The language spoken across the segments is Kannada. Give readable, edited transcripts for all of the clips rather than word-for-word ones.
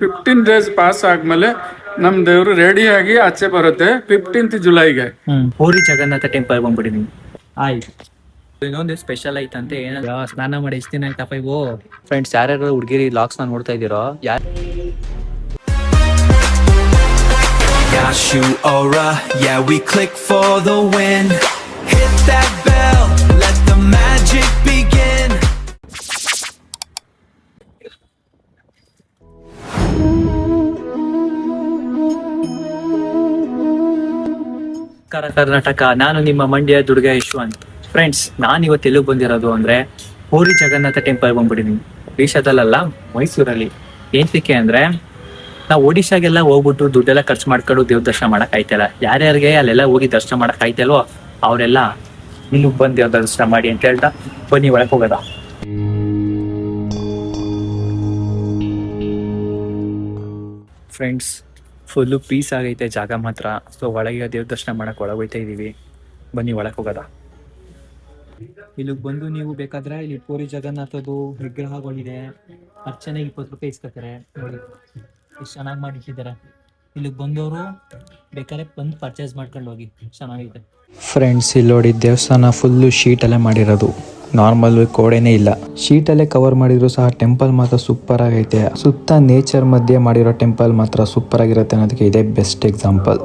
15 days ಪಾಸ್ ಆದ್ಮೇಲೆ ನಮ್ ದೇವ್ರು ರೆಡಿ ಆಗಿ ಆಚೆ ಬರುತ್ತೆ 15th ಜುಲೈಗೆ. ಪೂರಿ ಜಗನ್ನಾಥ ಟೆಂಪಲ್ ಬಂದ್ಬಿಟ್ಟಿದೀನಿ. ಆಯ್ತು, ಇನ್ನೊಂದು ಸ್ಪೆಷಲ್ ಐತಂತೆ. ಏನಾದ್ರು ಸ್ನಾನ ಮಾಡಿ ಎಷ್ಟು ದಿನ ಆಯ್ತಪ್ಪ ಇವು. ಫ್ರೆಂಡ್ಸ್, ಯಾರ್ಯಾರು ಹುಡುಗಿರಿ ಲಾಕ್ಸ್ ನ ನೋಡ್ತಾ ಇದೀರೋ, Got you aura, yeah, we click for the win. Hit that bell, let the magic begin. Karnataka, ನಾನು ನಿಮ್ಮ ಮಂಡ್ಯ ದುರ್ಗ ಯಶವಂತ್. ಫ್ರೆಂಡ್ಸ್, ನಾನು ಇವತ್ತು ಎಲ್ಲಿಗೆ ಬಂದಿರೋದು ಅಂದ್ರೆ ಪೂರಿ ಜಗನ್ನಾಥ ಟೆಂಪಲ್ ಬಂದ್ಬಿಟ್ಟಿದೀನಿ. ಒಡಿಶಾದಲ್ಲ, ಮೈಸೂರಲ್ಲಿ. ಏನಕ್ಕೆ ಅಂದ್ರೆ ನಾವು ಒಡಿಶಾಗೆಲ್ಲ ಹೋಗ್ಬಿಟ್ಟು ದುಡ್ಡೆಲ್ಲ ಖರ್ಚು ಮಾಡ್ಕೊಂಡು ದೇವ್ರ ದರ್ಶನ ಮಾಡಕ್ ಆಯ್ತಲ್ಲ. ಯಾರ್ಯಾರಿಗೆ ಅಲ್ಲೆಲ್ಲ ಹೋಗಿ ದರ್ಶನ ಮಾಡಕ್ ಆಯ್ತಲ್ವೋ ಅವರೆಲ್ಲ ಇಲ್ಲಿಗೆ ಬಂದು ದೇವ್ರ ದರ್ಶನ ಮಾಡಿ ಅಂತ ಹೇಳ್ತಾ ಬನ್ನಿ ಒಳಗೆ ಹೋಗೋದ. ಫ್ರೆಂಡ್ಸ್, ಫುಲ್ಲು ಪೀಸ್ ಆಗೈತೆ ಜಾಗ ಮಾತ್ರ. ಸೊ ಒಳಗೆ ದೇವ್ರ ದರ್ಶನ ಮಾಡಕ್ ಒಳಗೆ ಹೋಗ್ತಾ ಇದೀವಿ. ಬನ್ನಿ ಒಳಗೆ ಹೋಗೋದ. ಇಲ್ಲಿಗೆ ಬಂದು ನೀವು ಬೇಕಾದ್ರೆ ಇಲ್ಲಿ ಪೂರಿ ಜಗನ್ನಾಥದ್ದು ವಿಗ್ರಹಗಳಿದೆ. ಅರ್ಚನೆಗೆ 20 ರೂಪಾಯಿ ಇಸ್ಕೊತಾರೆ. ನೋಡಿ ಎಷ್ಟು ಚೆನ್ನಾಗಿ ಮಾಡಿಟ್ಟಿದ್ದಾರೆ. ಇಲ್ಲಿಗೆ ಬಂದವರು ಬೇಕಾದ್ರೆ ಬಂದು ಪರ್ಚೇಸ್ ಮಾಡ್ಕೊಂಡು ಹೋಗಿ, ಚೆನ್ನಾಗಿದೆ. ಫ್ರೆಂಡ್ಸ್, ಇಲ್ಲಿ ನೋಡಿ ದೇವಸ್ಥಾನ ಫುಲ್ಲು ಶೀಟಲ್ಲೇ ಮಾಡಿರೋದು. ನಾರ್ಮಲ್ ಗೋಡೆನೇ ಇಲ್ಲ, ಶೀಟಲ್ಲೇ ಕವರ್ ಮಾಡಿದ್ರು ಸಹ ಟೆಂಪಲ್ ಮಾತ್ರ ಸೂಪರ್ ಆಗೈತೆ. ಸುತ್ತ ನೇಚರ್ ಮಧ್ಯೆ ಮಾಡಿರೋ ಟೆಂಪಲ್ ಮಾತ್ರ ಸೂಪರ್ ಆಗಿರುತ್ತೆ ಅನ್ನೋದಕ್ಕೆ ಇದೇ ಬೆಸ್ಟ್ ಎಕ್ಸಾಂಪಲ್.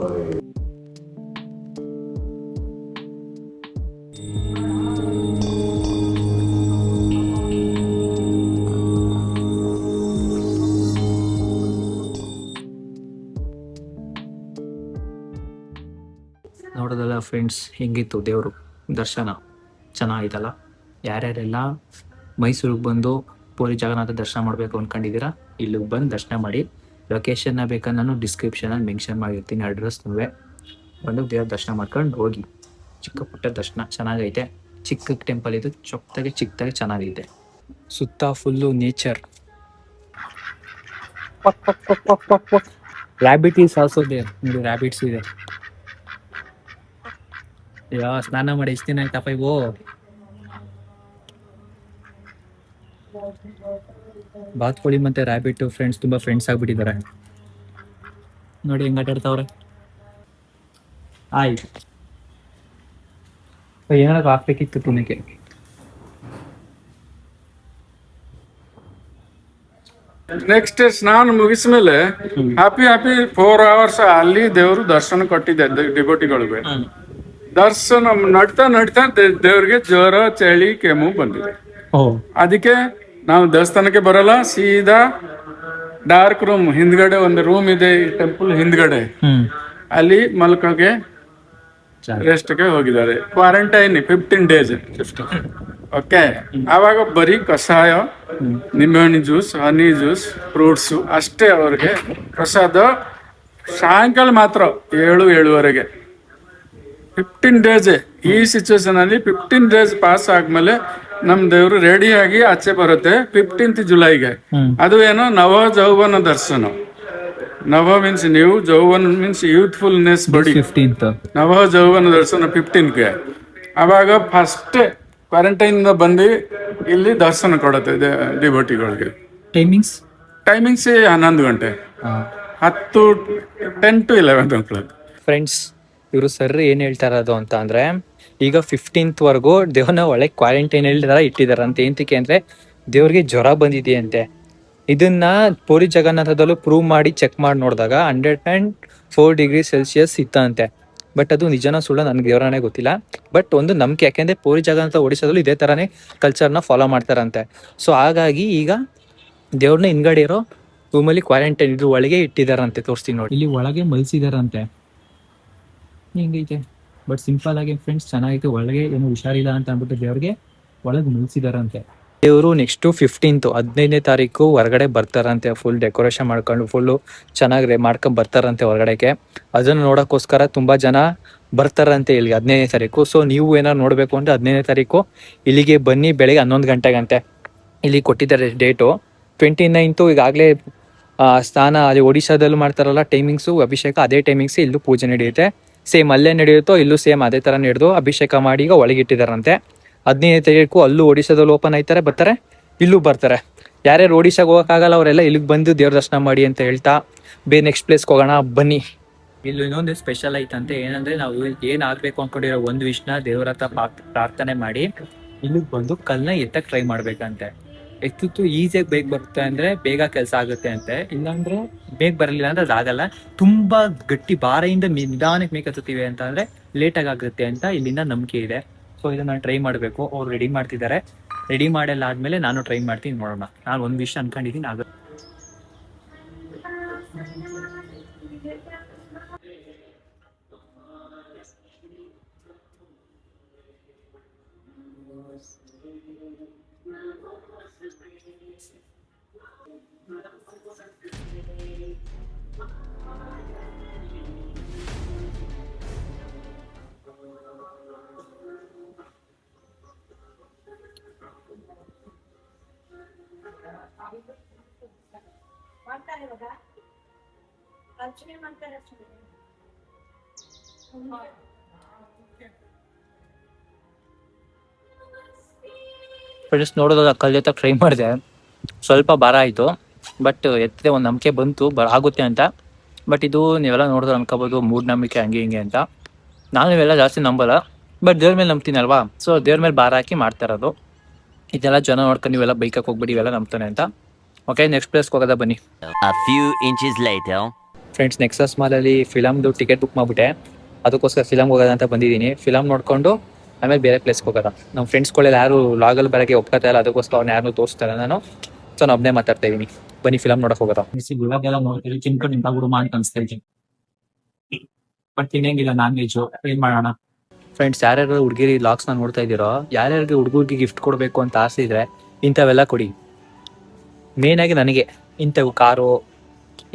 ನೋಡೋದಲ್ಲ ಫ್ರೆಂಡ್ಸ್, ಹೆಂಗಿತ್ತು ದೇವರು ದರ್ಶನ, ಚೆನ್ನಾಗಿತ್ತಲ್ಲ. ಯಾರ್ಯಾರೆಲ್ಲ ಮೈಸೂರಿಗೆ ಬಂದು ಪೂರಿ ಜಗನ್ನಾಥ ದರ್ಶನ ಮಾಡಬೇಕು ಅಂದ್ಕೊಂಡಿದ್ದೀರಾ, ಇಲ್ಲಿಗೆ ಬಂದು ದರ್ಶನ ಮಾಡಿ. ಲೊಕೇಶನ್ನ ಬೇಕಾದ್ರೆ ನಾನು ಡಿಸ್ಕ್ರಿಪ್ಷನಲ್ಲಿ ಮೆನ್ಷನ್ ಮಾಡಿರ್ತೀನಿ, ಅಡ್ರೆಸ್ನೂ. ಬಂದು ದೇವ್ರ ದರ್ಶನ ಮಾಡ್ಕೊಂಡು ಹೋಗಿ. ಚಿಕ್ಕ ಪುಟ್ಟ ದರ್ಶನ ಚೆನ್ನಾಗೈತೆ. ಚಿಕ್ಕ ಟೆಂಪಲ್ ಇದು, ಚಿಕ್ಕದಾಗಿ ಚೆನ್ನಾಗೈತೆ. ಸುತ್ತ full nature. Rabbit is also there. ನೋಡಿ, ರ್ಯಾಬಿಟ್ಸ್ ಇದೆ. ಸ್ನಾನ ಮಾಡಿ ಎಷ್ಟು ದಿನ ಆಯ್ತಪ್ಪ ಇವು. ಬಾತ್ಕೋಳಿ ಮತ್ತೆ ರ್ಯಾಬಿಟ್ ಫ್ರೆಂಡ್ಸ್ ತುಂಬಾ ಫ್ರೆಂಡ್ಸ್ ಆಗ್ಬಿಟ್ಟಿದ್ದಾರೆ. ನೋಡಿ ಹೆಂಗ್ ಆಟ ಆಡ್ತಾವ್ರೆ. ಆಯ್ತು, ಏನಾದ್ರು ಹಾಕ್ಬೇಕಿತ್ತು ತುಣಿಕೆ. ನೆಕ್ಸ್ಟ್ ಸ್ನಾನ ಮುಗಿಸ್ಮೇಲೆ ಹ್ಯಾಪಿ 4 hours ಅಲ್ಲಿ ದೇವ್ರು ದರ್ಶನ ಕೊಟ್ಟಿದ್ದೆ ಡಿಬೋಟಿಗಳಿಗೆ. ದರ್ಶನ ನಡ್ತಾ ದೇವ್ರಿಗೆ ಜ್ವರ, ಚಳಿ, ಕೆಮ್ಮು ಬಂದಿದೆ. ಅದಕ್ಕೆ ನಾವು ದೇವಸ್ಥಾನಕ್ಕೆ ಬರಲ್ಲ, ಸೀದಾ ಡಾರ್ಕ್ ರೂಮ್ ಹಿಂದ್ಗಡೆ ಒಂದು ರೂಮ್ ಇದೆ ಈ ಟೆಂಪಲ್ ಹಿಂದ್ಗಡೆ, ಅಲ್ಲಿ ಮಲ್ಕೋಗೆ ರೆಸ್ಟ್ಗೆ ಹೋಗಿದ್ದಾರೆ. Quarantine 15 days. ಓಕೆ, ಆವಾಗ ಬರೀ ಕಷಾಯ, ನಿಂಬೆಹಣ್ಣು ಜ್ಯೂಸ್, ಹನಿ ಜ್ಯೂಸ್, ಫ್ರೂಟ್ಸ್ ಅಷ್ಟೇ ಅವ್ರಿಗೆ ಪ್ರಸಾದ. ಸಾಯಂಕಾಲ ಮಾತ್ರ 7-7:30. 15 days. ಈ ಸಿಚುವೇಶನ್ ಅಲ್ಲಿ 15 days ಪಾಸ್ ಆದ್ಮೇಲೆ ನಮ್ ದೇವ್ರು ರೆಡಿ ಆಗಿ ಆಚೆ ಬರುತ್ತೆ 15th ಜುಲೈಗೆ. ಅದು ಏನೋ ನವ ಜೌವನ ದರ್ಶನ. ನವ ಮೀನ್ಸ್ ನ್ಯೂ, ಜೌವನ್ ಮೀನ್ಸ್ ಯೂತ್ಫುಲ್ನೆಸ್ ಬಾಡಿ. 15th ನವ ಜೌವನ ದರ್ಶನ 15ಗೆ. ಅವಾಗ ಫಸ್ಟ್ ಕ್ವಾರಂಟೈನ್ ಬಂದು ಇಲ್ಲಿ ದರ್ಶನ ಕೊಡುತ್ತೆ ಡಿವೋಟಿಗಳಿಗೆ. ಟೈಮಿಂಗ್ಸ್ 11 ಗಂಟೆ, 10 to 11 o'clock. ಫ್ರೆಂಡ್ಸ್, ಇವರು ಸರ್ ಏನ್ ಹೇಳ್ತಾರದು ಅಂತ ಅಂದ್ರೆ, ಈಗ 15th ವರೆಗೂ ದೇವ್ರನ್ನ ಒಳಗೆ ಕ್ವಾರಂಟೈನ್ ಇಟ್ಟಿದಾರ ಅಂತ. ಏನಕ್ಕೆ ಅಂದ್ರೆ ದೇವ್ರಿಗೆ ಜ್ವರ ಬಂದಿದೆಯಂತೆ. ಇದನ್ನ ಪೂರಿ ಜಗನ್ನಾಥದಲ್ಲೂ ಪ್ರೂವ್ ಮಾಡಿ ಚೆಕ್ ಮಾಡಿ ನೋಡಿದಾಗ 104 degrees Celsius ಇತ್ತಂತೆ. ಬಟ್ ಅದು ನಿಜನ ಸುಳ್ಳ ನನ್ಗೆ ದೇವರನೇ ಗೊತ್ತಿಲ್ಲ. ಬಟ್ ಒಂದು ನಂಬಿಕೆ, ಯಾಕೆಂದ್ರೆ ಪೂರಿ ಜಗನ್ನಾಥ ಒಡಿಶಾದಲ್ಲೂ ಇದೇ ತರನೇ ಕಲ್ಚರ್ನ ಫಾಲೋ ಮಾಡ್ತಾರಂತೆ. ಸೊ ಹಾಗಾಗಿ ಈಗ ದೇವ್ರನ್ನ ಹಿಂದ್ಗಡೆ ಇರೋ ರೂಮಲ್ಲಿ ಕ್ವಾರಂಟೈನ್ ಇದ್ರ ಒಳಗೆ ಇಟ್ಟಿದಾರಂತೆ. ತೋರಿಸ್ತೀನಿ ನೋಡಿ, ಇಲ್ಲಿ ಒಳಗೆ ಮಲ್ಸಿದಾರಂತೆ. ಹಿಂಗೈತೆ, ಬಟ್ ಸಿಂಪಲ್ ಆಗಿ ಫ್ರೆಂಡ್ಸ್ ಚೆನ್ನಾಗೈತೆ. ಒಳಗೆ ಏನು ಹುಷಾರಿಲ್ಲ ಅಂತ ಅಂದ್ಬಿಟ್ಟು ದೇವ್ರಿಗೆ ಒಳಗೆ ಮುಗಿಸಿದಾರಂತೆ. ದೇವರು ನೆಕ್ಸ್ಟ್ 15th 15ನೇ ತಾರೀಕು ಹೊರಗಡೆ ಬರ್ತಾರಂತೆ. ಫುಲ್ ಡೆಕೋರೇಷನ್ ಮಾಡ್ಕೊಂಡು ಫುಲ್ಲು ಚೆನ್ನಾಗಿ ಮಾಡ್ಕೊಂಡು ಬರ್ತಾರಂತೆ ಹೊರಗಡೆಗೆ. ಅದನ್ನು ನೋಡೋಕ್ಕೋಸ್ಕರ ತುಂಬಾ ಜನ ಬರ್ತಾರಂತೆ ಇಲ್ಲಿಗೆ 15ನೇ ತಾರೀಕು. ಸೊ ನೀವು ಏನಾರು ನೋಡಬೇಕು ಅಂದರೆ 15ನೇ ತಾರೀಕು ಇಲ್ಲಿಗೆ ಬನ್ನಿ. ಬೆಳಗ್ಗೆ 11 ಗಂಟೆಗಂತೆ ಇಲ್ಲಿ ಕೊಟ್ಟಿದ್ದಾರೆ ಡೇಟು. 29th ಈಗಾಗಲೇ ಸ್ನಾನ ಅದೇ ಒಡಿಶಾದಲ್ಲೂ ಮಾಡ್ತಾರಲ್ಲ ಟೈಮಿಂಗ್ಸು ಅಭಿಷೇಕ, ಅದೇ ಟೈಮಿಂಗ್ಸ್ ಇಲ್ಲೂ ಪೂಜೆ ನಡೆಯುತ್ತೆ. ಸೇಮ್ ಅಲ್ಲೇ ನಡೆಯುತ್ತೋ ಇಲ್ಲೂ ಸೇಮ್ ಅದೇ ಥರ ನಡೆದು ಅಭಿಷೇಕ ಮಾಡಿ ಈಗ ಒಳಗಿಟ್ಟಿದ್ದಾರಂತೆ. 15ನೇ ತಾರೀಕು ಅಲ್ಲೂ ಒಡಿಶಾದಲ್ಲಿ ಓಪನ್ ಆಯ್ತಾರೆ, ಬರ್ತಾರೆ, ಇಲ್ಲೂ ಬರ್ತಾರೆ. ಯಾರ್ಯಾರು ಒಡಿಶಾಗೆ ಹೋಗೋಕ್ಕಾಗಲ್ಲ ಅವರೆಲ್ಲ ಇಲ್ಲಿಗೆ ಬಂದು ದೇವ್ರ ದರ್ಶನ ಮಾಡಿ ಅಂತ ಹೇಳ್ತಾ ನೆಕ್ಸ್ಟ್ ಪ್ಲೇಸ್ಗೆ ಹೋಗೋಣ ಬನ್ನಿ. ಇಲ್ಲಿ ಇನ್ನೊಂದು ಸ್ಪೆಷಲ್ ಐತಂತೆ, ಏನಂದ್ರೆ ನಾವು ಏನ್ ಆಗ್ಬೇಕು ಅನ್ಕೊಂಡಿರೋ ಒಂದು ವಿಷ್ನ ದೇವ್ರ ಹತ್ರ ಪ್ರಾರ್ಥನೆ ಮಾಡಿ ಇಲ್ಲಿಗೆ ಬಂದು ಕಲ್ನ ಎತ್ತಕ್ ಟ್ರೈ ಮಾಡ್ಬೇಕಂತೆ. ಎತ್ತಿತ್ತು ಈಸಿಯಾಗಿ ಬೇಗ ಬರುತ್ತೆ ಅಂದ್ರೆ ಬೇಗ ಕೆಲಸ ಆಗುತ್ತೆ ಅಂತೆ, ಇಲ್ಲಾಂದ್ರೆ ಬೇಗ ಬರಲಿಲ್ಲ ಅಂದ್ರೆ ಅದಾಗಲ್ಲ. ತುಂಬಾ ಗಟ್ಟಿ ಭಾರೆಯಿಂದ ನಿಧಾನಕ್ಕೆ ಮೇಕತ್ತೀವಿ ಅಂತ ಅಂದ್ರೆ ಲೇಟಾಗಿ ಆಗುತ್ತೆ ಅಂತ ಇಲ್ಲಿಂದ ನಂಬಿಕೆ ಇದೆ. ಸೊ ಇದನ್ನ ಟ್ರೈ ಮಾಡಬೇಕು. ಅವ್ರು ರೆಡಿ ಮಾಡ್ತಿದ್ದಾರೆ. ರೆಡಿ ಮಾಡಲ್ಲ ಆದ್ಮೇಲೆ ನಾನು ಟ್ರೈ ಮಾಡ್ತೀನಿ, ನೋಡೋಣ. ನಾನು ಒಂದು ವಿಷಯ ಅನ್ಕೊಂಡಿದ್ದೀನಿ ಆಗುತ್ತೆ. ಮಾಡ್ತಾರೆ ಇವಾಗ ಅರ್ಚನೆ ಮಾಡ್ತಾರೆ ಅಷ್ಟೇ. ಫ್ರೆಂಡ್ಸ್ ನೋಡೋದಾಗ ಕಲ್ಲು ಎತ್ತಕ್ಕೆ ಟ್ರೈ ಮಾಡಿದೆ, ಸ್ವಲ್ಪ ಭಾರ ಆಯಿತು. ಬಟ್ ಎತ್ತದೆ ಒಂದು ನಂಬಿಕೆ ಬಂತು ಆಗುತ್ತೆ ಅಂತ. ಬಟ್ ಇದು ನೀವೆಲ್ಲ ನೋಡಿದ್ರೆ ಅನ್ಕೋಬೋದು ಮೂಢನಂಬಿಕೆ ಹಂಗೆ ಹಿಂಗೆ ಅಂತ. ನಾನು ಇವೆಲ್ಲ ಜಾಸ್ತಿ ನಂಬಲ್ಲ, ಬಟ್ ದೇವ್ರ ಮೇಲೆ ನಂಬ್ತೀನಲ್ವಾ, ಸೊ ದೇವ್ರ ಮೇಲೆ ಭಾರ ಹಾಕಿ ಮಾಡ್ತಾ ಇರೋದು. ಇದೆಲ್ಲ ಜನ ನೋಡ್ಕೊಂಡು ನೀವೆಲ್ಲ ಬೈಕಕ್ಕೆ ಹೋಗ್ಬಿಡಿ ಇವೆಲ್ಲ ನಂಬ್ತಾನೆ ಅಂತ. ಓಕೆ, ನೆಕ್ಸ್ಟ್ ಪ್ಲೇಸ್ಗೆ ಹೋಗೋದ ಬನ್ನಿ. A few inches later. Friends, Nexus ಮಾಲಲ್ಲಿ ಫಿಲಮ್ದು ಟಿಕೆಟ್ ಬುಕ್ ಮಾಡಿಬಿಟ್ಟೆ. ಅದಕ್ಕೋಸ್ಕರ ಫಿಲಮ್ಗೆ ಹೋಗೋದ ಅಂತ ಬಂದಿದ್ದೀನಿ. ಫಿಲಮ್ ನೋಡ್ಕೊಂಡು ಆಮೇಲೆ ಬೇರೆ ಪ್ಲೇಸ್ಗೆ ಹೋಗೋದ. ನಮ್ಮ ಫ್ರೆಂಡ್ಸ್ಗಳೆಲ್ಲ ಯಾರು ಲಾಗಲ್ಲಿ ಬರೋಕ್ಕೆ ಒಪ್ಕೋತಾ ಇಲ್ಲ, ಅದಕ್ಕೋಸ್ಕರ ಅವ್ನು ಯಾರನ್ನೂ ತೋರಿಸ್ತಾರೆ ನಾನು. ಸೊ ನಾನು ಒಬ್ಬನೇ ಮಾತಾಡ್ತಾ ಇದ್ದೀನಿ. ಬನ್ನಿ ಫಿಲಮ್ ನೋಡಕ್ ಹೋಗೋದ. ಇವಾಗೆಲ್ಲ ನೋಡ್ತೀವಿ ಚಿನ್ಕೊಂಡು ನಿಂತಾಗ್ಬಿಡು ಅಂತ ಅನ್ಸ್ತಾ ಇದ್ದೀನಿ. ಬಟ್ ತಿನ್ನಂಗಿಲ್ಲ ನಾನ್ ವೆಜ್, ಏನ್ ಮಾಡೋಣ. ಫ್ರೆಂಡ್ಸ್, ಯಾರ್ಯಾರು ಹುಡುಗಿರಿ ಲಾಗ್ಸ್ನ ನೋಡ್ತಾ ಇದ್ದೀರೋ, ಯಾರ್ಯಾರಿಗೆ ಹುಡುಗರಿಗೆ ಗಿಫ್ಟ್ ಕೊಡಬೇಕು ಅಂತ ಆಸೆ ಇದ್ರೆ ಇಂಥವೆಲ್ಲ ಕೊಡಿ. ಮೇನ್ ಆಗಿ ನನಗೆ ಇಂಥವು ಕಾರು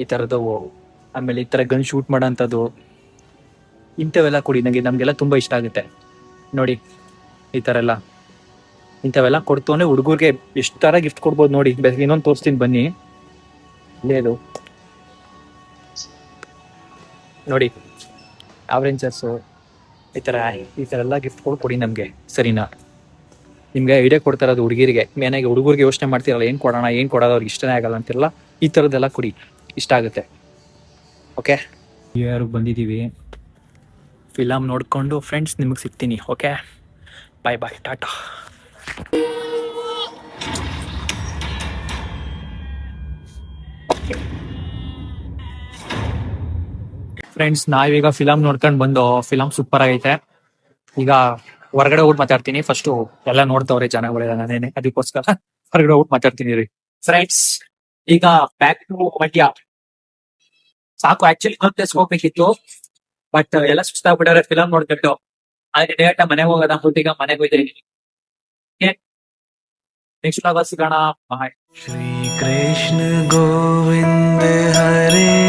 ಈ ಥರದವು, ಆಮೇಲೆ ಈ ಥರ ಗನ್ ಶೂಟ್ ಮಾಡೋ ಅಂಥದ್ದು ಇಂಥವೆಲ್ಲ ಕೊಡಿ. ನಮಗೆಲ್ಲ ತುಂಬ ಇಷ್ಟ ಆಗುತ್ತೆ ನೋಡಿ. ಈ ಥರ ಎಲ್ಲ ಇಂಥವೆಲ್ಲ ಕೊಡ್ತು ಅಂದರೆ ಹುಡುಗರಿಗೆ ಎಷ್ಟು ಥರ ಗಿಫ್ಟ್ ಕೊಡ್ಬೋದು ನೋಡಿ. ಇನ್ನೊಂದು ತೋರಿಸ್ತೀನಿ ಬನ್ನಿ. ಇಲ್ಲೇದು ನೋಡಿ, ಆವ್ರೆಂಜರ್ಸು ಈ ಥರ ಎಲ್ಲ ಗಿಫ್ಟ್ ಕೊಡಿ ನಮಗೆ, ಸರಿನಾ? ನಿಮಗೆ ಐಡಿಯಾ ಕೊಡ್ತಾರೆ ಅದು ಹುಡುಗಿರಿಗೆ. ಮೇನಾಗಿ ಹುಡುಗರಿಗೆ ಯೋಚನೆ ಮಾಡ್ತಿರಲ್ಲ, ಏನು ಕೊಡೋಣ ಏನು ಕೊಡೋದು, ಅವ್ರಿಗೆ ಇಷ್ಟನೇ ಆಗಲ್ಲ ಅಂತಿರಲ್ಲ, ಈ ಥರದ್ದೆಲ್ಲ ಕೊಡಿ, ಇಷ್ಟ ಆಗುತ್ತೆ. ಓಕೆ, ಯಾರು ಬಂದಿದ್ದೀವಿ. ಫಿಲಮ್ ನೋಡಿಕೊಂಡು ಫ್ರೆಂಡ್ಸ್ ನಿಮಗೆ ಸಿಗ್ತೀನಿ. ಓಕೆ, ಬಾಯ್ ಬಾಯ್, ಟಾಟಾ. ಫ್ರೆಂಡ್ಸ್, ನಾವೀಗ ಫಿಲಮ್ ನೋಡ್ಕೊಂಡು ಬಂದು, ಫಿಲಮ್ ಸೂಪರ್ ಆಗೈತೆ. ಈಗ ಹೊರಗಡೆ ಹೋಗಿ ಮಾತಾಡ್ತೀನಿ. ಫಸ್ಟು ಎಲ್ಲ ನೋಡ್ತವ್ರೆ ಜನಗಳೆಲ್ಲ, ನಾನೇನೆ ಅದಕ್ಕೋಸ್ಕರ ಹೊರಗಡೆ ಹೋಗಿ ಮಾತಾಡ್ತೀನಿ ರೀ. ಫ್ರೆಂಡ್ಸ್, ಈಗ ಬ್ಯಾಕ್ ಟು ಮಂಡ್ಯ. ಸಾಕು, ಆಕ್ಚುಲಿ ಇನ್ನೊಂದು ಪ್ಲೇಸ್ ಹೋಗ್ಬೇಕಿತ್ತು, ಬಟ್ ಎಲ್ಲ ಸುಸ್ತಾಗ್ಬಿಟ್ಟಾರೆ ಫಿಲಮ್ ನೋಡ್ಕೊಂಡು. ಆದ್ರೆ ಡೈರೆಕ್ಟ್ ಮನೆಗೆ ಹೋಗೋದ ಅಂದ್ಬಿಟ್ಟು ಈಗ ಮನೆಗೆ ಹೋಯ್ತೀನಿ. ನೆಕ್ಸ್ಟ್ ಸಿಗೋಣ. ಬಾಯ್. Shri Krishna Govind Hare